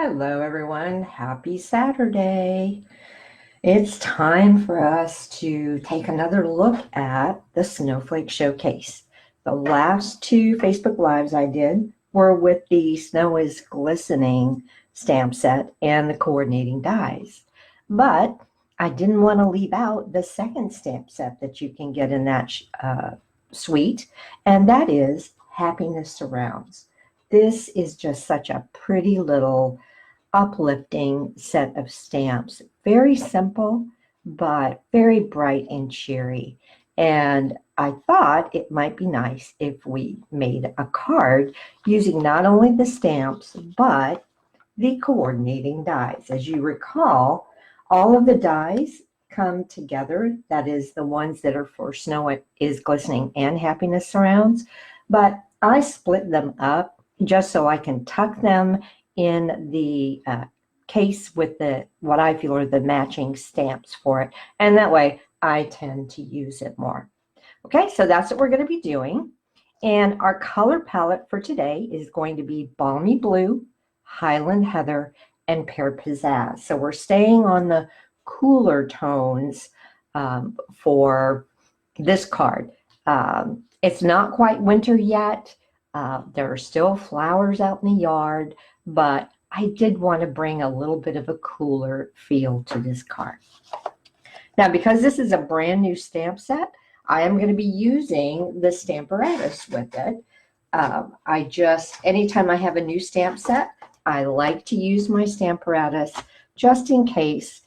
Hello, everyone. Happy Saturday. It's time for us to take another look at the Snowflake Showcase. The last two Facebook Lives I did were with the Snow is Glistening stamp set and the coordinating dies. But I didn't want to leave out the second stamp set that you can get in that suite, and that is Happiness Surrounds. This is just such a pretty little uplifting set of stamps. Very simple, but very bright and cheery. And I thought it might be nice if we made a card using not only the stamps, but the coordinating dies. As you recall, all of the dies come together. That is the ones that are for Snow is Glistening and Happiness Surrounds. But I split them up just so I can tuck them in the case with what I feel are the matching stamps for it. And that way I tend to use it more. Okay, so that's what we're going to be doing. And our color palette for today is going to be Balmy Blue, Highland Heather, and Pear Pizzazz. So we're staying on the cooler tones for this card. It's not quite winter yet. There are still flowers out in the yard, but I did want to bring a little bit of a cooler feel to this card. Now, because this is a brand new stamp set, I am going to be using the Stamparatus with it. Anytime I have a new stamp set, I like to use my Stamparatus just in case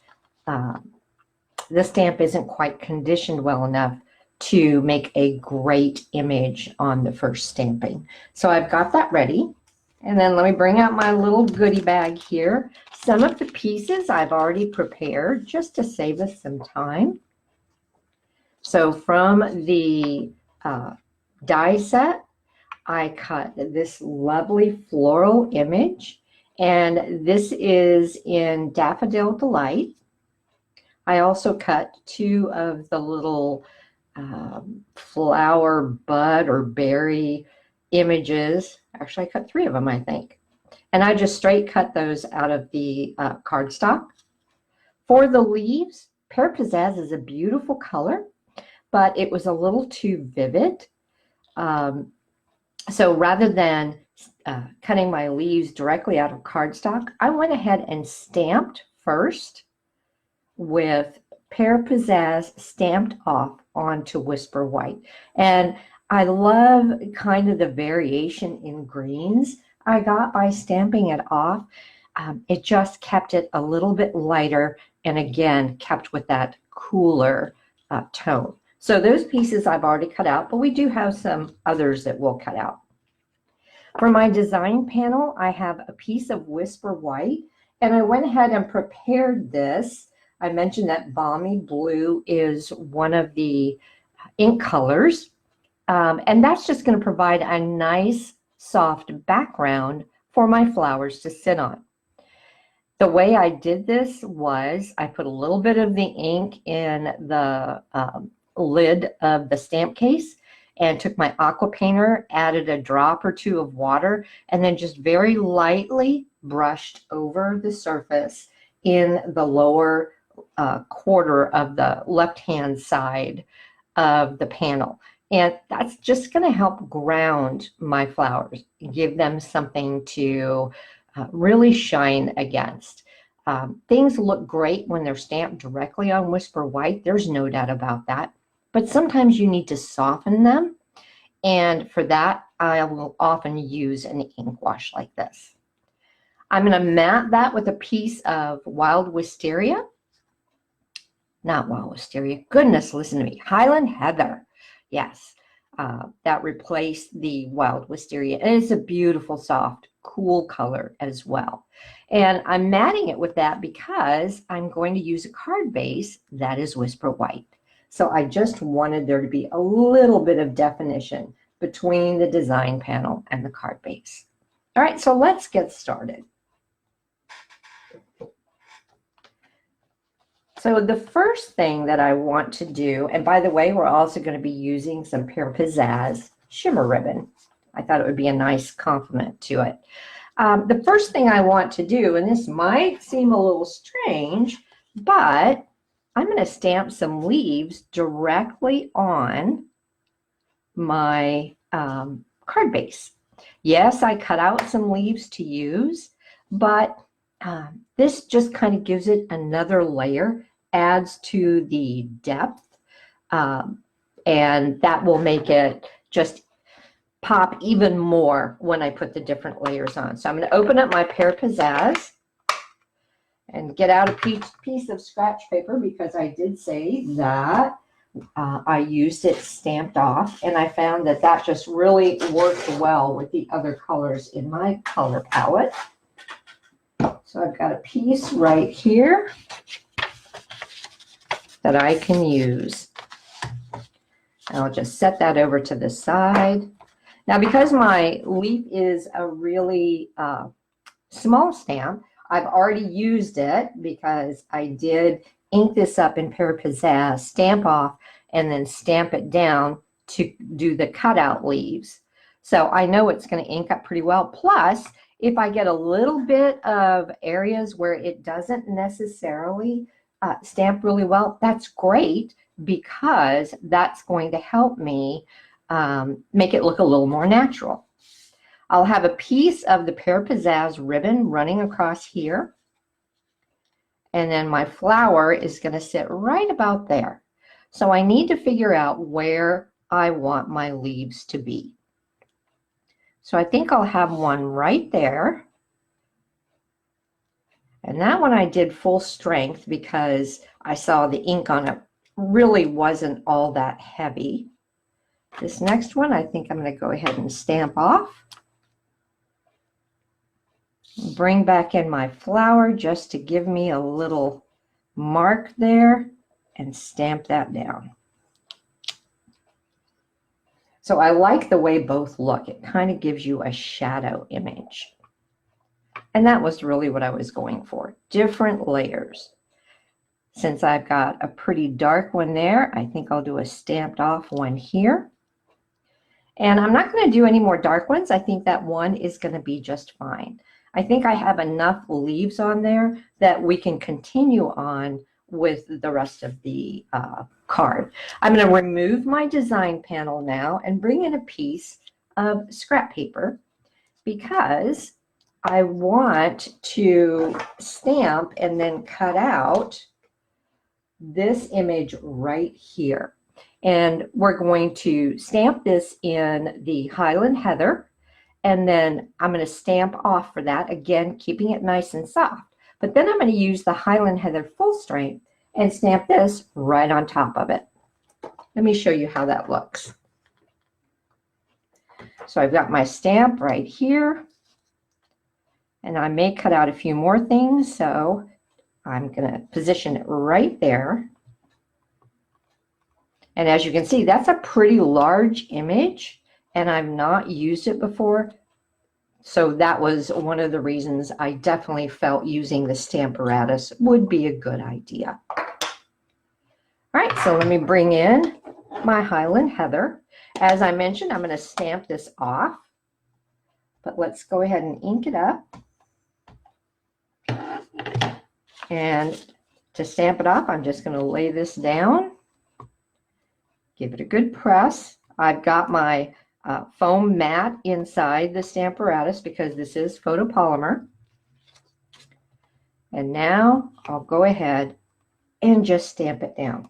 the stamp isn't quite conditioned well enough to make a great image on the first stamping. So I've got that ready. And then let me bring out my little goodie bag here. Some of the pieces I've already prepared just to save us some time. So from the die set, I cut this lovely floral image. And this is in Daffodil Delight. I also cut two of the little flower bud or berry images. Actually, I cut three of them, I think. And I just straight cut those out of the cardstock. For the leaves, Pear Pizzazz is a beautiful color, but it was a little too vivid. So rather than cutting my leaves directly out of cardstock, I went ahead and stamped first with Pear Pizzazz stamped off onto Whisper White. And I love kind of the variation in greens I got by stamping it off. It just kept it a little bit lighter and again kept with that cooler tone. So those pieces I've already cut out, but we do have some others that we'll cut out. For my design panel, I have a piece of Whisper White, and I went ahead and prepared this. I mentioned that Balmy Blue is one of the ink colors. And that's just going to provide a nice soft background for my flowers to sit on. The way I did this was I put a little bit of the ink in the lid of the stamp case and took my aqua painter, added a drop or two of water, and then just very lightly brushed over the surface in the lower quarter of the left-hand side of the panel. And that's just going to help ground my flowers, give them something to really shine against. Things look great when they're stamped directly on Whisper White. There's no doubt about that. But sometimes you need to soften them. And for that, I will often use an ink wash like this. I'm going to mat that with a piece of Wild Wisteria. Not Wild Wisteria. Goodness, listen to me. Highland Heather. Yes, that replaced the Wild Wisteria. And it's a beautiful, soft, cool color as well. And I'm matting it with that because I'm going to use a card base that is Whisper White. So I just wanted there to be a little bit of definition between the design panel and the card base. All right, so let's get started. So the first thing that I want to do, and by the way, we're also going to be using some Pear Pizzazz shimmer ribbon. I thought it would be a nice complement to it. The first thing I want to do, and this might seem a little strange, but I'm going to stamp some leaves directly on my card base. Yes, I cut out some leaves to use, but this just kind of gives it another layer, adds to the depth, and that will make it just pop even more when I put the different layers on. So I'm going to open up my Pear Pizzazz and get out a piece of scratch paper, because I did say that I used it stamped off, and I found that that just really worked well with the other colors in my color palette. So I've got a piece right here that I can use. And I'll just set that over to the side. Now, because my leaf is a really small stamp, I've already used it because I did ink this up in Pear Pizzazz, stamp off, and then stamp it down to do the cutout leaves. So I know it's going to ink up pretty well. Plus, if I get a little bit of areas where it doesn't necessarily stamp really well, that's great, because that's going to help me make it look a little more natural. I'll have a piece of the Pear Pizzazz ribbon running across here. And then my flower is going to sit right about there. So I need to figure out where I want my leaves to be. So I think I'll have one right there. And that one I did full strength because I saw the ink on it really wasn't all that heavy. This next one, I think I'm going to go ahead and stamp off. Bring back in my flower just to give me a little mark there and stamp that down. So I like the way both look. It kind of gives you a shadow image. And that was really what I was going for. Different layers. Since I've got a pretty dark one there, I think I'll do a stamped off one here. And I'm not going to do any more dark ones. I think that one is going to be just fine. I think I have enough leaves on there that we can continue on with the rest of the card. I'm going to remove my design panel now and bring in a piece of scrap paper, because I want to stamp and then cut out this image right here. And we're going to stamp this in the Highland Heather, and then I'm going to stamp off for that, again, keeping it nice and soft. But then I'm going to use the Highland Heather full strength and stamp this right on top of it. Let me show you how that looks. So I've got my stamp right here, and I may cut out a few more things, so I'm going to position it right there. And as you can see, that's a pretty large image, and I've not used it before. So that was one of the reasons I definitely felt using the Stamparatus would be a good idea. All right, so let me bring in my Highland Heather. As I mentioned, I'm going to stamp this off, but let's go ahead and ink it up. And to stamp it off, I'm just going to lay this down. Give it a good press. I've got my foam mat inside the Stamparatus because this is photopolymer. And now I'll go ahead and just stamp it down.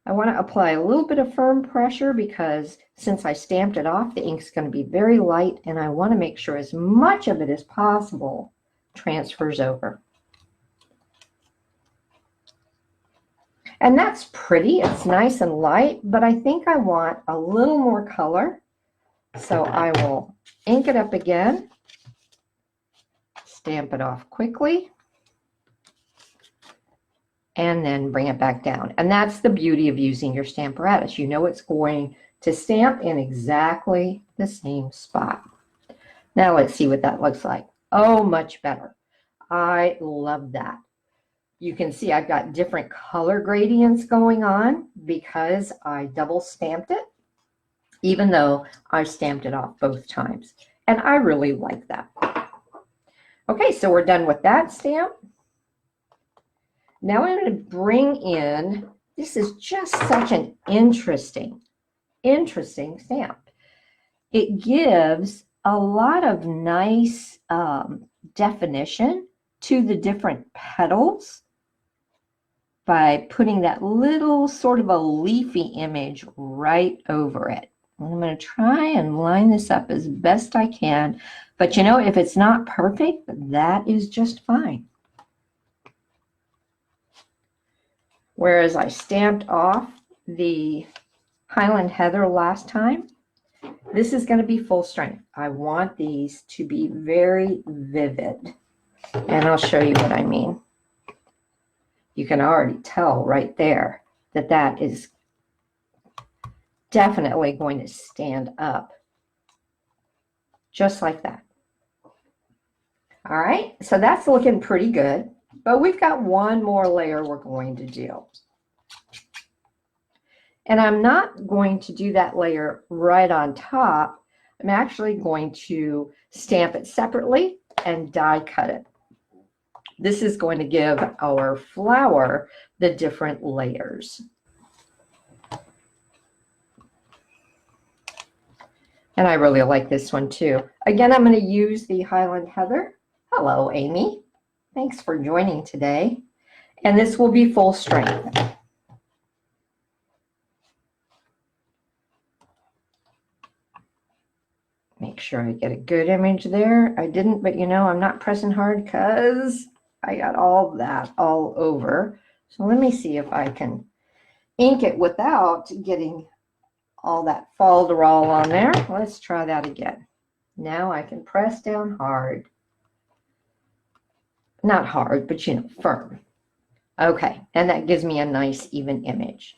I want to apply a little bit of firm pressure because since I stamped it off, the ink's going to be very light, and I want to make sure as much of it as possible transfers over. And that's pretty, it's nice and light, but I think I want a little more color. So I will ink it up again, stamp it off quickly, and then bring it back down. And that's the beauty of using your Stamparatus. You know it's going to stamp in exactly the same spot. Now let's see what that looks like. Oh, much better. I love that. You can see I've got different color gradients going on because I double stamped it, even though I stamped it off both times. And I really like that. Okay, so we're done with that stamp. Now I'm going to bring in, this is just such an interesting stamp. It gives a lot of nice definition to the different petals by putting that little sort of a leafy image right over it. I'm going to try and line this up as best I can, but you know, if it's not perfect, that is just fine. Whereas I stamped off the Highland Heather last time, this is going to be full strength. I want these to be very vivid, and I'll show you what I mean. You can already tell right there that that is definitely going to stand up just like that. All right, so that's looking pretty good, but we've got one more layer we're going to do. And I'm not going to do that layer right on top. I'm actually going to stamp it separately and die cut it. This is going to give our flower the different layers. And I really like this one too. Again, I'm going to use the Highland Heather. Hello, Amy. Thanks for joining today. And this will be full strength. Make sure I get a good image there. I didn't, but you know, I'm not pressing hard because I got all that all over. So let me see if I can ink it without getting all that falderall on there. Let's try that again. Now I can press down hard. Not hard, but you know, firm. Okay, and that gives me a nice even image.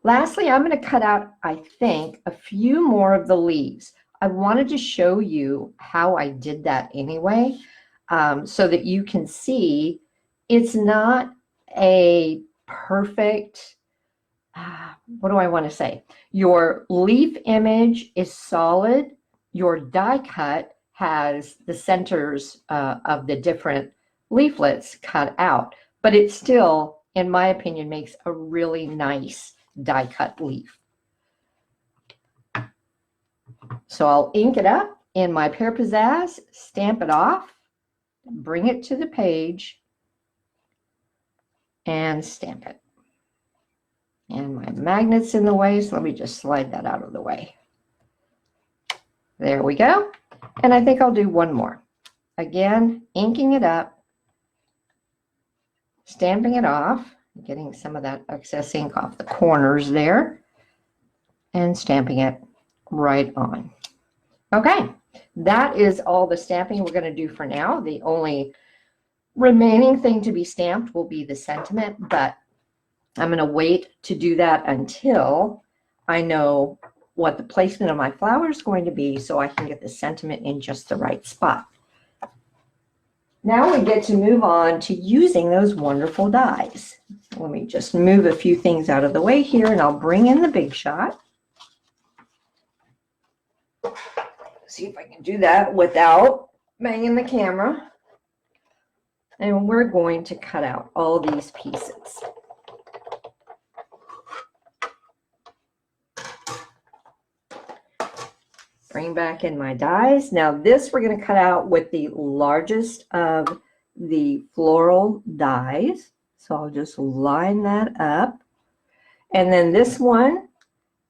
Lastly, I'm going to cut out, I think, a few more of the leaves. I wanted to show you how I did that anyway, so that you can see it's not a perfect, what do I want to say? Your leaf image is solid. Your die cut has the centers of the different leaflets cut out, but it still, in my opinion, makes a really nice die cut leaf. So I'll ink it up in my Pear Pizzazz, stamp it off, bring it to the page, and stamp it. And my magnet's in the way, so let me just slide that out of the way. There we go. And I think I'll do one more. Again, inking it up, stamping it off, getting some of that excess ink off the corners there, and stamping it right on. Okay, that is all the stamping we're going to do for now. The only remaining thing to be stamped will be the sentiment, but I'm going to wait to do that until I know what the placement of my flower is going to be so I can get the sentiment in just the right spot. Now we get to move on to using those wonderful dies. Let me just move a few things out of the way here, and I'll bring in the big shot. See if I can do that without banging the camera. And we're going to cut out all these pieces. Bring back in my dies. Now this we're going to cut out with the largest of the floral dies. So I'll just line that up. And then this one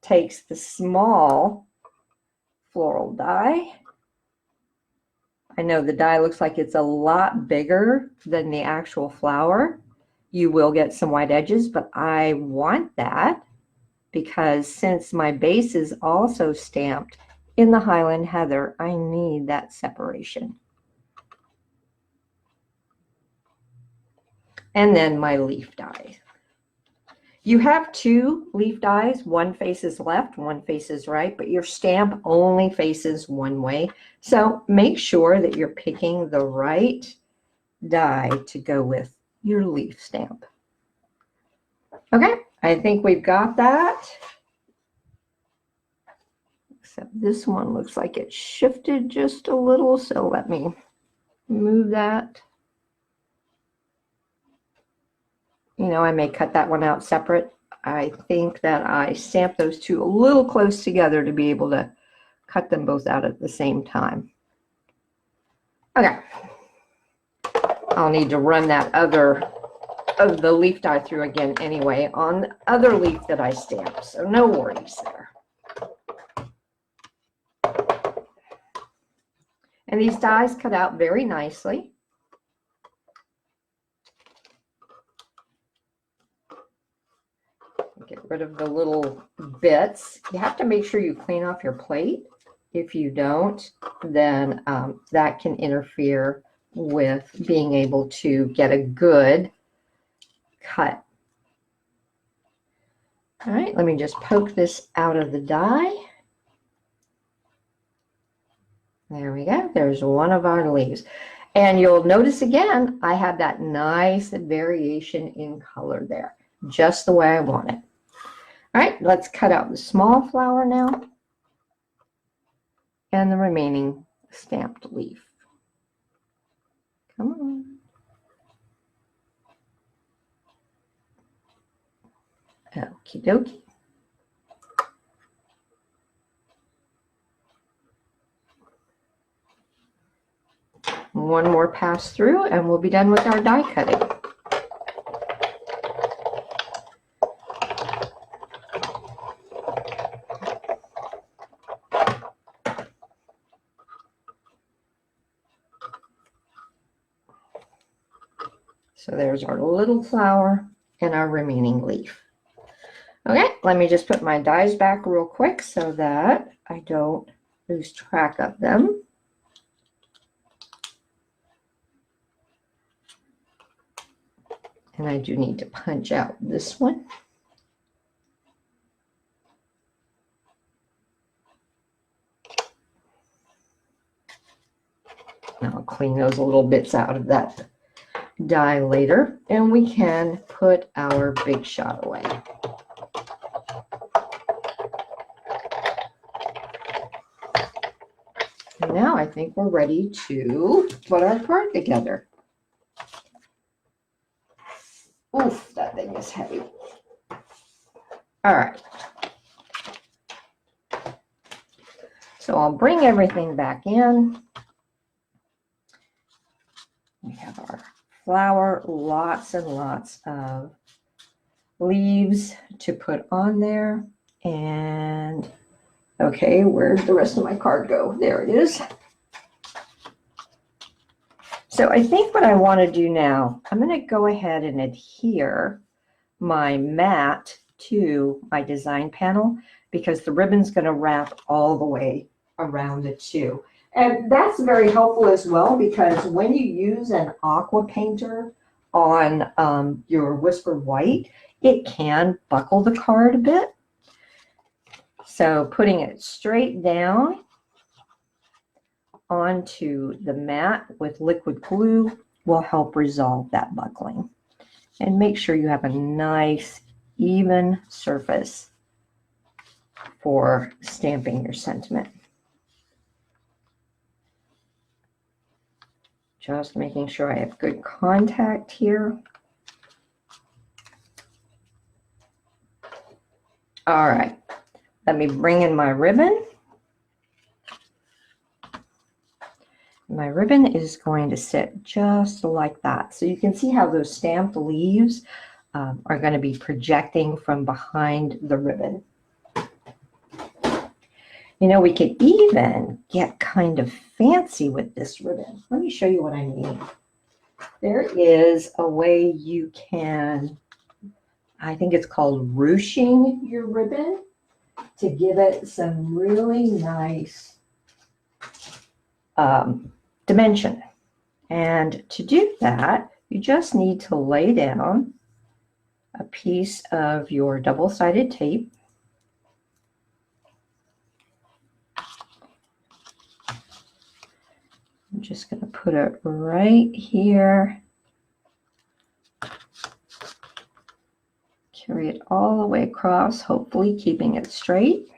takes the small floral die. I know the die looks like it's a lot bigger than the actual flower. You will get some white edges, but I want that because since my base is also stamped in the Highland Heather, I need that separation. And then my leaf die. You have two leaf dies, one faces left, one faces right, but your stamp only faces one way. So make sure that you're picking the right die to go with your leaf stamp. Okay, I think we've got that. Except this one looks like it shifted just a little, so let me move that. You know, I may cut that one out separate. I think that I stamped those two a little close together to be able to cut them both out at the same time. Okay. I'll need to run that other of the leaf die through again anyway on the other leaf that I stamped, so no worries there. And these dies cut out very nicely. Get rid of the little bits. You have to make sure you clean off your plate. If you don't, then that can interfere with being able to get a good cut. All right, let me just poke this out of the die. There we go. There's one of our leaves. And you'll notice again, I have that nice variation in color there, just the way I want it. All right, let's cut out the small flower now and the remaining stamped leaf. Come on. Okie dokie. One more pass through and we'll be done with our die cutting. So there's our little flower and our remaining leaf. Okay, let me just put my dies back real quick so that I don't lose track of them. And I do need to punch out this one. I'll clean those little bits out of that die later, and we can put our big shot away. And now I think we're ready to put our card together. Oof, that thing is heavy. All right. So I'll bring everything back in. We have our flower, lots and lots of leaves to put on there. And okay, where'd the rest of my card go? There it is. So I think what I want to do now, I'm going to go ahead and adhere my mat to my design panel because the ribbon's going to wrap all the way around it too. And that's very helpful as well because when you use an aqua painter on your Whisper White, it can buckle the card a bit. So putting it straight down onto the mat with liquid glue will help resolve that buckling. And make sure you have a nice, even surface for stamping your sentiment. Just making sure I have good contact here. All right, let me bring in my ribbon. My ribbon is going to sit just like that. So you can see how those stamped leaves are going to be projecting from behind the ribbon. You know, we could even get kind of fancy with this ribbon. Let me show you what I mean. There is a way you can, I think it's called ruching your ribbon to give it some really nice dimension. And to do that, you just need to lay down a piece of your double-sided tape. I'm just going to put it right here. Carry it all the way across, hopefully keeping it straight.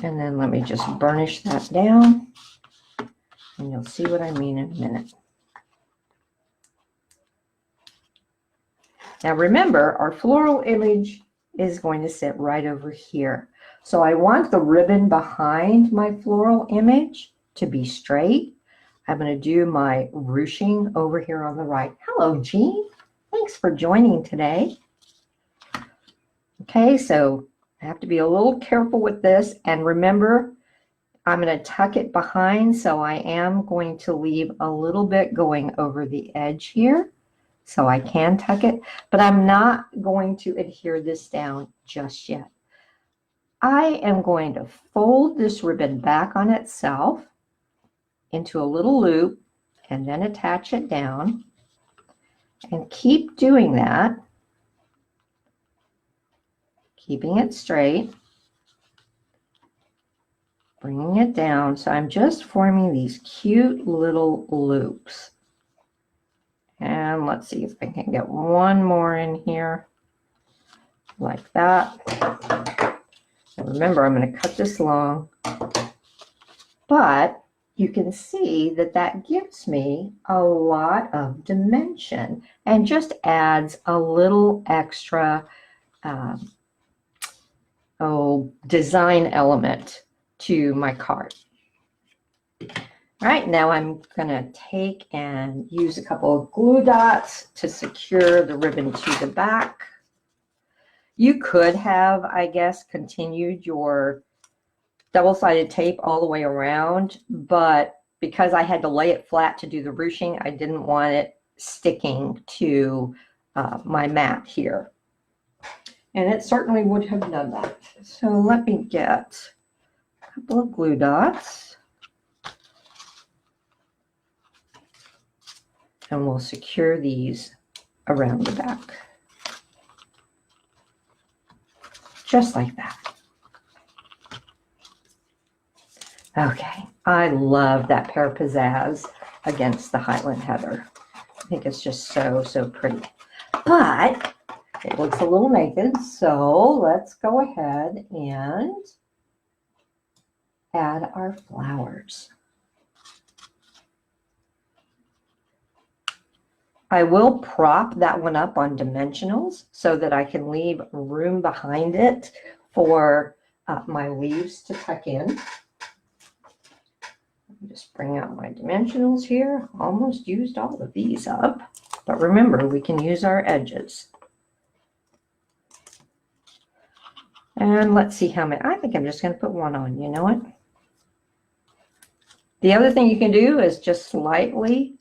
And then let me just burnish that down, and you'll see what I mean in a minute. Now remember, our floral image is going to sit right over here. So I want the ribbon behind my floral image to be straight. I'm going to do my ruching over here on the right. Hello, Jean. Thanks for joining today. Okay, so I have to be a little careful with this. And remember, I'm going to tuck it behind, so I am going to leave a little bit going over the edge here, so I can tuck it, but I'm not going to adhere this down just yet. I am going to fold this ribbon back on itself into a little loop and then attach it down, and keep doing that, keeping it straight, bringing it down. So I'm just forming these cute little loops. And let's see if I can get one more in here like that. And remember, I'm going to cut this long, but you can see that that gives me a lot of dimension and just adds a little extra design element to my card. All right, now I'm going to take and use a couple of glue dots to secure the ribbon to the back. You could have, I guess, continued your double-sided tape all the way around, but because I had to lay it flat to do the ruching, I didn't want it sticking to my mat here. And it certainly would have done that. So let me get a couple of glue dots. And we'll secure these around the back. Just like that. Okay, I love that Pear Pizzazz against the Highland Heather. I think it's just so, so pretty. But it looks a little naked, so let's go ahead and add our flowers. I will prop that one up on dimensionals so that I can leave room behind it for my leaves to tuck in. Just bring out my dimensionals here. Almost used all of these up, but remember, we can use our edges. And let's see how many. I think I'm just going to put one on. You know what? The other thing you can do is just slightly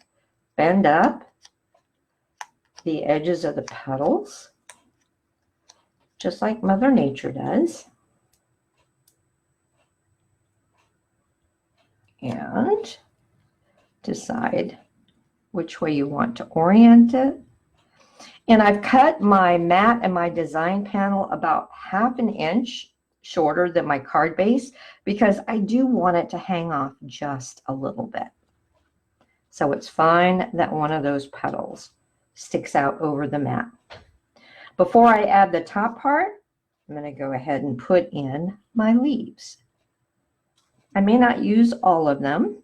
bend up the edges of the petals, just like Mother Nature does. And decide which way you want to orient it. And I've cut my mat and my design panel about 1/2 inch shorter than my card base because I do want it to hang off just a little bit. So it's fine that one of those petals sticks out over the mat. Before I add the top part, I'm going to go ahead and put in my leaves. I may not use all of them,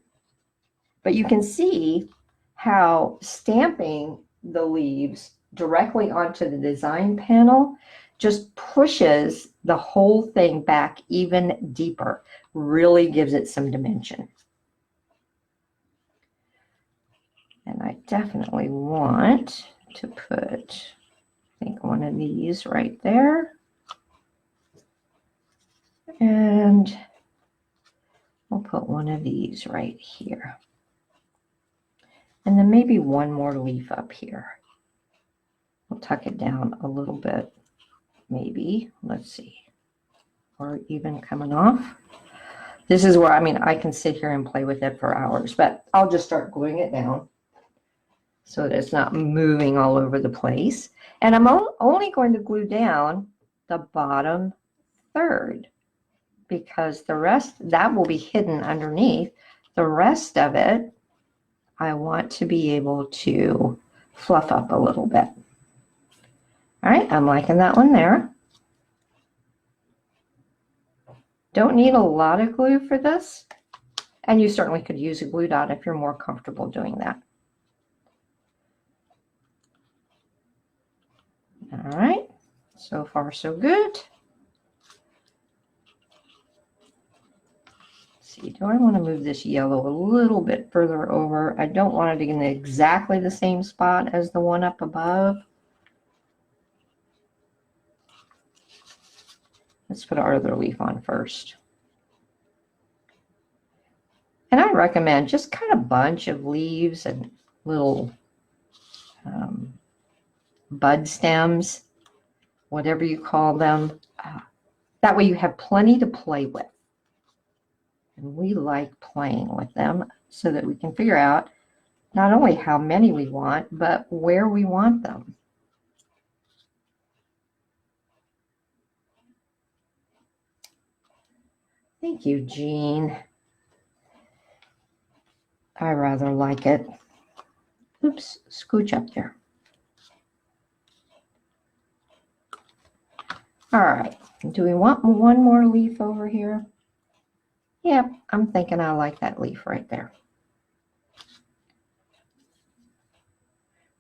but you can see how stamping the leaves directly onto the design panel just pushes the whole thing back even deeper, really gives it some dimension. And I definitely want to put, I think, one of these right there. And we'll put one of these right here. And then maybe one more leaf up here. We'll tuck it down a little bit, maybe. Let's see. Or even coming off. This is where, I mean, I can sit here and play with it for hours, but I'll just start gluing it down so that it's not moving all over the place. And I'm only going to glue down the bottom third, because the rest, that will be hidden underneath. The rest of it, I want to be able to fluff up a little bit. All right, I'm liking that one there. Don't need a lot of glue for this, and you certainly could use a glue dot if you're more comfortable doing that. All right, so far so good. See, do I want to move this yellow a little bit further over? I don't want it in exactly the same spot as the one up above. Let's put our other leaf on first. And I recommend just kind of bunch of leaves and little bud stems, whatever you call them. That way you have plenty to play with. And we like playing with them so that we can figure out not only how many we want, but where we want them. Thank you, Jean. I rather like it. Oops, scooch up there. All right, do we want one more leaf over here? Yep, I'm thinking I like that leaf right there.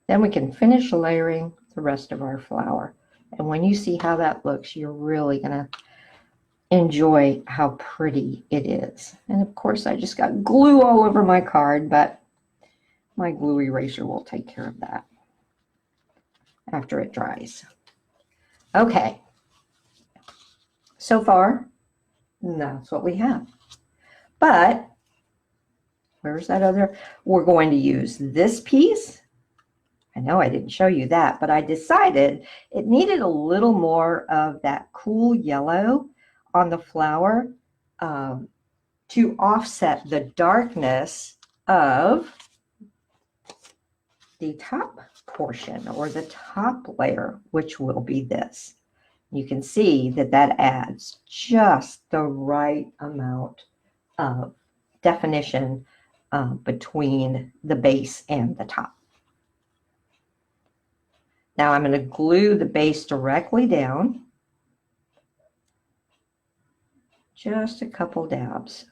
Then we can finish layering the rest of our flower. And when you see how that looks, you're really gonna enjoy how pretty it is. And of course, I just got glue all over my card, but my glue eraser will take care of that after it dries. Okay, so far, that's what we have. But where's that other? We're going to use this piece. I know I didn't show you that, but I decided it needed a little more of that cool yellow on the flower to offset the darkness of the top portion or the top layer, which will be this. You can see that that adds just the right amount of definition between the base and the top. Now I'm going to glue the base directly down. Just a couple dabs.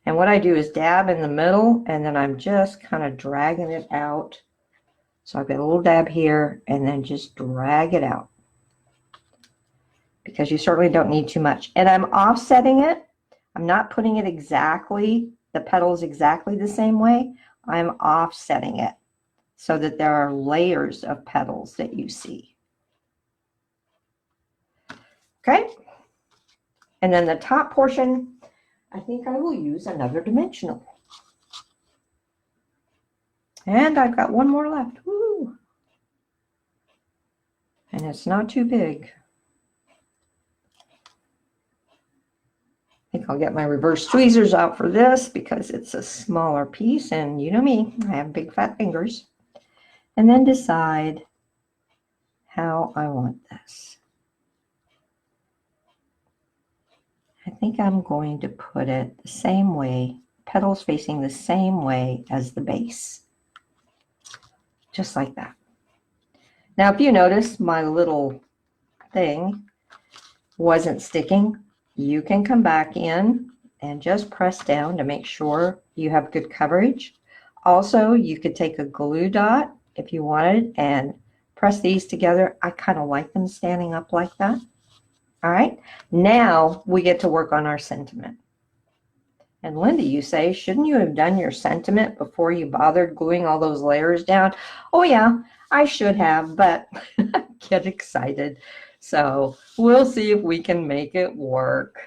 And what I do is dab in the middle, and then I'm just kind of dragging it out. So I've got a little dab here, and then just drag it out. Because you certainly don't need too much. And I'm offsetting it. I'm not putting it exactly, the petals exactly the same way. I'm offsetting it so that there are layers of petals that you see. Okay? And then the top portion, I think I will use another dimensional. And I've got one more left. Woo! And it's not too big. I think I'll get my reverse tweezers out for this because it's a smaller piece, and you know me, I have big fat fingers. And then decide how I want this. I think I'm going to put it the same way, petals facing the same way as the base. Just like that. Now, if you notice my little thing wasn't sticking, you can come back in and just press down to make sure you have good coverage. Also, you could take a glue dot if you wanted and press these together. I kind of like them standing up like that. All right, now we get to work on our sentiment. And Linda, you say, shouldn't you have done your sentiment before you bothered gluing all those layers down? Oh yeah, I should have, but get excited. So we'll see if we can make it work.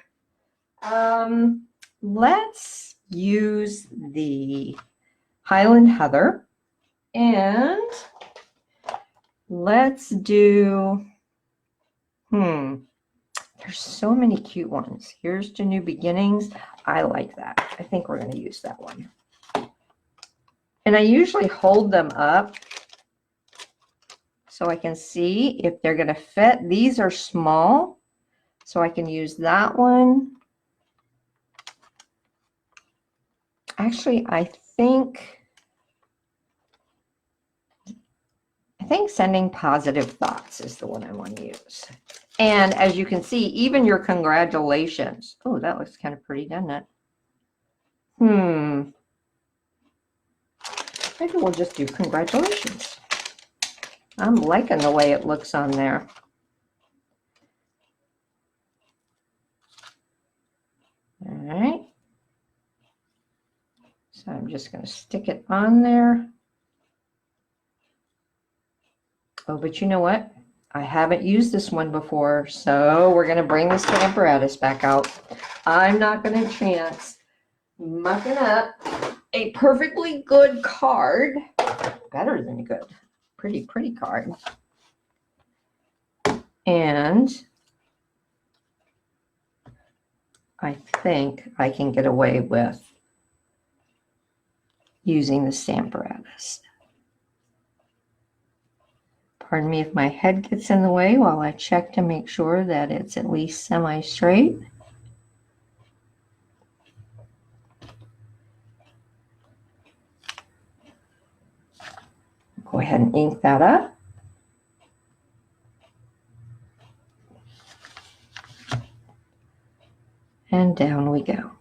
Let's use the Highland Heather and let's do, there's so many cute ones. Here's to New Beginnings. I like that. I think we're going to use that one. And I usually hold them up so I can see if they're going to fit. These are small, so I can use that one. Actually, I think I think Sending Positive Thoughts is the one I want to use. And as you can see, even your congratulations. Oh, that looks kind of pretty, doesn't it? Maybe we'll just do congratulations. I'm liking the way it looks on there. All right. So I'm just going to stick it on there. Oh, but you know what? I haven't used this one before, so we're going to bring this apparatus back out. I'm not going to chance mucking up a perfectly good card. Better than good. Pretty card. And I think I can get away with using the Stamparatus. Pardon me if my head gets in the way while I check to make sure that it's at least semi-straight. Go ahead and ink that up. And down we go.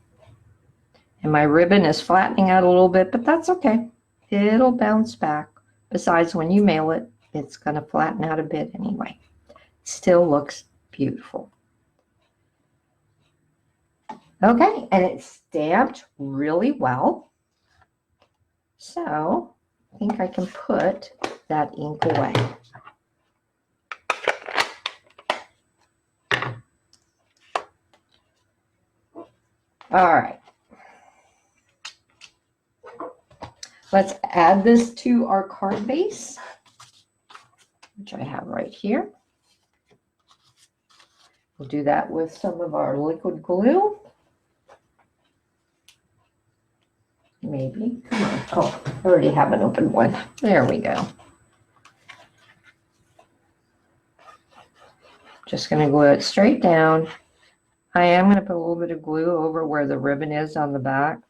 And my ribbon is flattening out a little bit, but that's okay. It'll bounce back. Besides, when you mail it, it's going to flatten out a bit anyway. Still looks beautiful. Okay, and it's stamped really well. So I think I can put that ink away. All right. Let's add this to our card base, which I have right here. We'll do that with some of our liquid glue. Maybe. Come on. Oh, I already have an open one. There we go. Just going to glue it straight down. I am going to put a little bit of glue over where the ribbon is on the back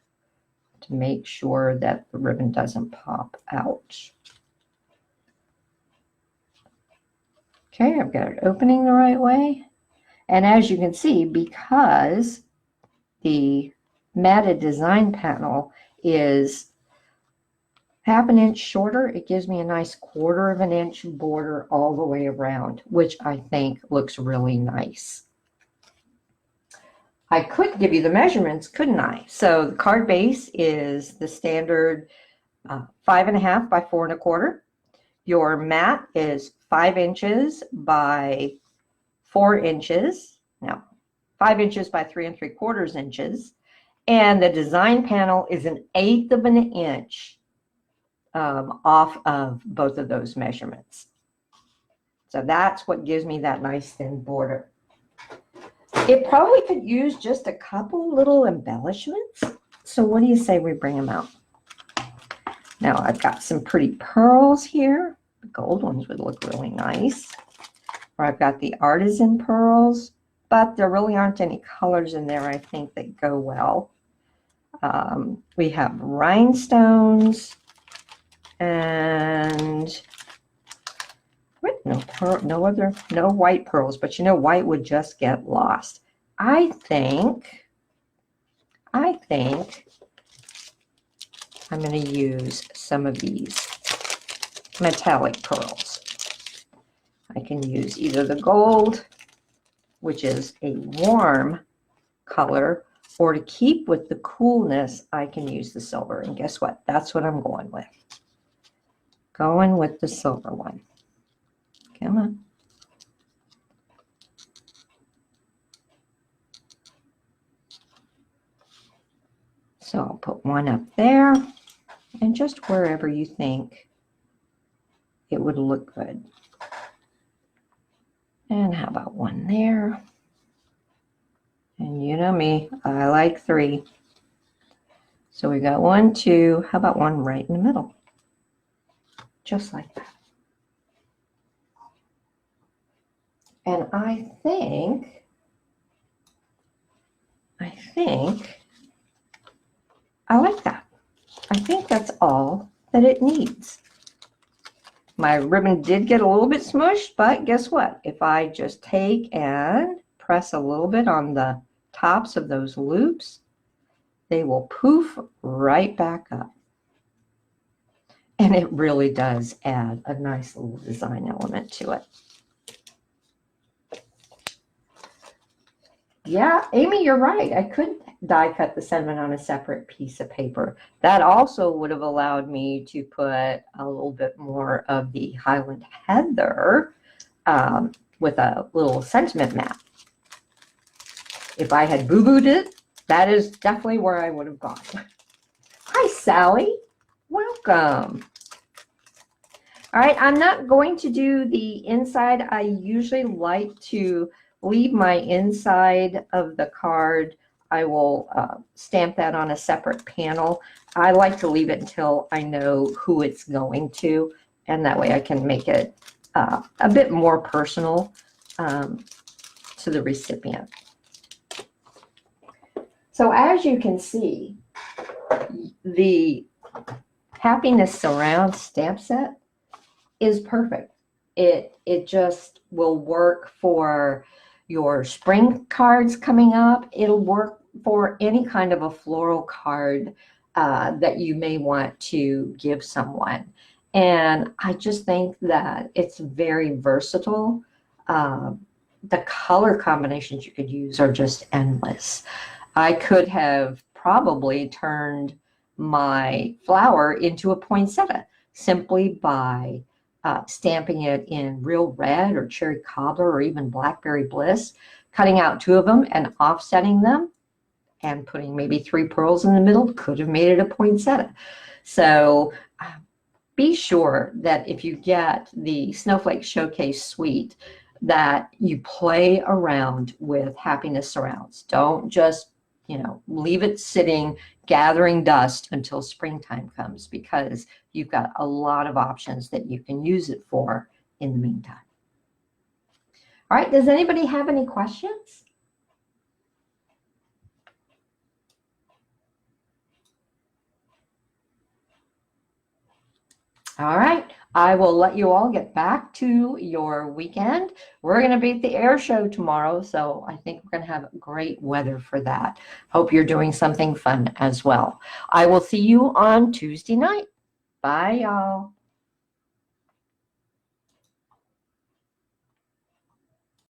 to make sure that the ribbon doesn't pop out. Okay, I've got it opening the right way. And as you can see, because the matted design panel is 1/2 inch shorter, it gives me a nice 1/4 inch border all the way around, which I think looks really nice. I could give you the measurements, couldn't I? So the card base is the standard 5.5 by 4 1/4. Your mat is 5 inches by 4 inches. No, 5 inches by 3 3/4 inches. And the design panel is 1/8 of an inch off of both of those measurements. So that's what gives me that nice thin border. It probably could use just a couple little embellishments. So what do you say we bring them out? Now I've got some pretty pearls here. The gold ones would look really nice. Or I've got the artisan pearls, but there really aren't any colors in there, I think, that go well. We have rhinestones and no white pearls, but you know, white would just get lost. I think I'm going to use some of these metallic pearls. I can use either the gold, which is a warm color, or to keep with the coolness, I can use the silver. And guess what? That's what I'm going with. Going with the silver one. Come on. So I'll put one up there and just wherever you think it would look good. And how about one there? And you know me, I like 3. So we got 1, 2, how about one right in the middle? Just like that. And I think I like that. I think that's all that it needs. My ribbon did get a little bit smushed, but guess what? If I just take and press a little bit on the tops of those loops, they will poof right back up. And it really does add a nice little design element to it. Yeah, Amy, you're right. I could die cut the sentiment on a separate piece of paper. That also would have allowed me to put a little bit more of the Highland Heather with a little sentiment map. If I had boo-booed it, that is definitely where I would have gone. Hi, Sally. Welcome. All right, I'm not going to do the inside. I usually like to leave my inside of the card. I will stamp that on a separate panel. I like to leave it until I know who it's going to, and that way I can make it a bit more personal to the recipient. So as you can see, the Happiness Surround stamp set is perfect. It just will work for your spring cards coming up. It'll work for any kind of a floral card that you may want to give someone. And I just think that it's very versatile. The color combinations you could use are just endless. I could have probably turned my flower into a poinsettia simply by stamping it in real red or cherry cobbler or even blackberry bliss, cutting out 2 of them and offsetting them and putting maybe 3 pearls in the middle could have made it a poinsettia. So be sure that if you get the Snowflake Showcase Suite that you play around with Happiness Surrounds. Don't just, leave it sitting, gathering dust until springtime comes, because you've got a lot of options that you can use it for in the meantime. All right, does anybody have any questions? All right, I will let you all get back to your weekend. We're going to be at the air show tomorrow, so I think we're going to have great weather for that. Hope you're doing something fun as well. I will see you on Tuesday night. Bye, y'all.